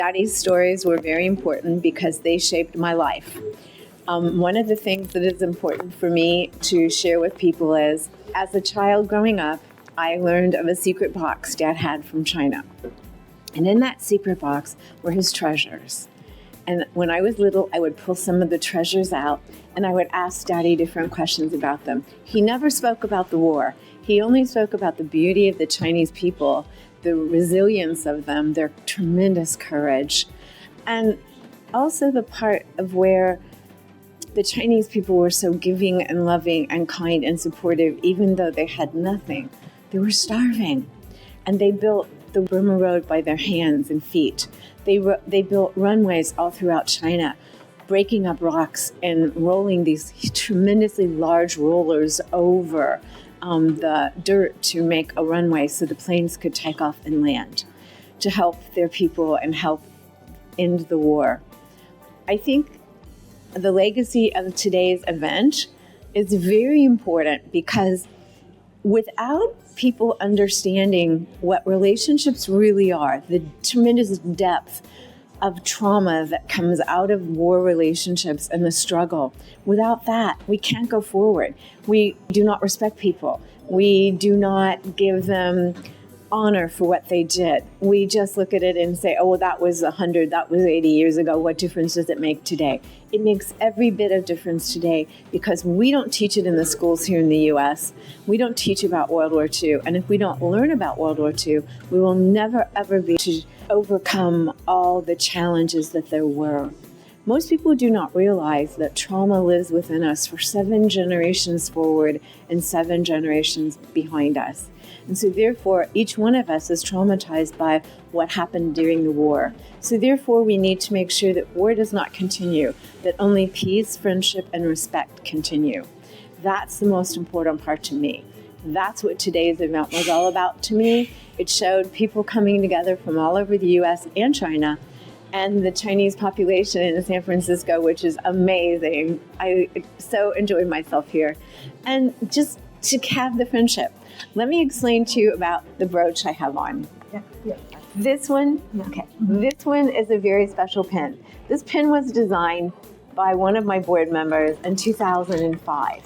Daddy's stories were very important because they shaped my life. One of the things that is important for me to share with people is, as a child growing up, I learned of a secret box Dad had from China. And in that secret box were his treasures. And when I was little, I would pull some of the treasures out and I would ask Daddy different questions about them. He never spoke about the war. He only spoke about the beauty of the Chinese people, the resilience of them, their tremendous courage, and also the part of where the Chinese people were so giving and loving and kind and supportive, even though they had nothing. They were starving. And they built the Burma Road by their hands and feet. They built runways all throughout China, breaking up rocks and rolling these tremendously large rollers over the dirt to make a runway so the planes could take off and land to help their people and help end the war. I think the legacy of today's event is very important because without people understanding what relationships really are, the tremendous depth of trauma that comes out of war relationships and the struggle, without that, we can't go forward. We do not respect people. We do not give them honor for what they did. We just look at it and say, oh, well, that was 100, that was 80 years ago. What difference does it make today? It makes every bit of difference today because we don't teach it in the schools here in the U.S. We don't teach about World War II. And if we don't learn about World War II, we will never, ever be able to overcome all the challenges that there were. Most people do not realize that trauma lives within us for 7 generations forward and 7 generations behind us. And so therefore, each one of us is traumatized by what happened during the war. So therefore, we need to make sure that war does not continue, that only peace, friendship, and respect continue. That's the most important part to me. That's what today's event was all about to me. It showed people coming together from all over the U.S. and China, and the Chinese population in San Francisco, which is amazing. I so enjoyed myself here. And just to have the friendship. Let me explain to you about the brooch I have on. Yeah. This one, okay. This one is a very special pin. This pin was designed by one of my board members in 2005.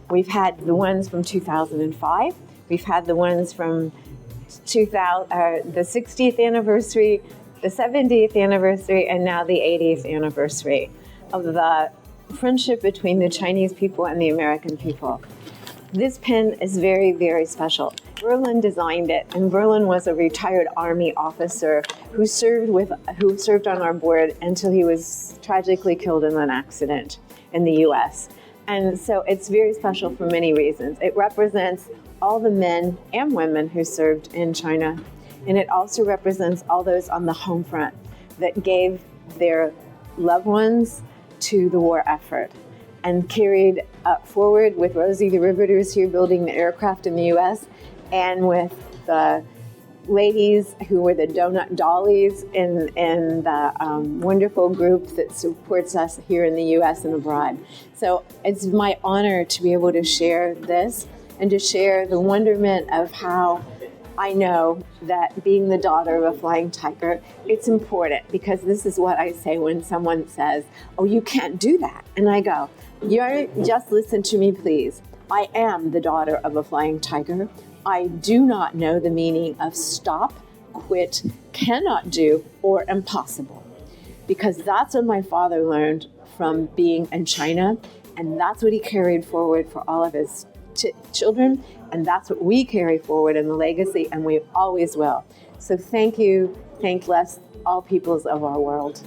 We've had the ones from 2005. We've had the ones from the 60th anniversary, the 70th anniversary, and now the 80th anniversary of the friendship between the Chinese people and the American people. This pin is very, very special. Berlin designed it, and Berlin was a retired Army officer who served on our board until he was tragically killed in an accident in the U.S. And so it's very special for many reasons. It represents all the men and women who served in China, and it also represents all those on the home front that gave their loved ones to the war effort and carried forward with Rosie the Riveters here building the aircraft in the U.S. and with the ladies who were the donut dollies in the wonderful group that supports us here in the U.S. and abroad. So it's my honor to be able to share this and to share the wonderment of how I know that being the daughter of a flying tiger, it's important because this is what I say when someone says, oh, you can't do that. And I go, just listen to me, please. I am the daughter of a flying tiger. I do not know the meaning of stop, quit, cannot do, or impossible. Because that's what my father learned from being in China, and that's what he carried forward for all of his children, and that's what we carry forward in the legacy, and we always will. So thank you. Bless all peoples of our world.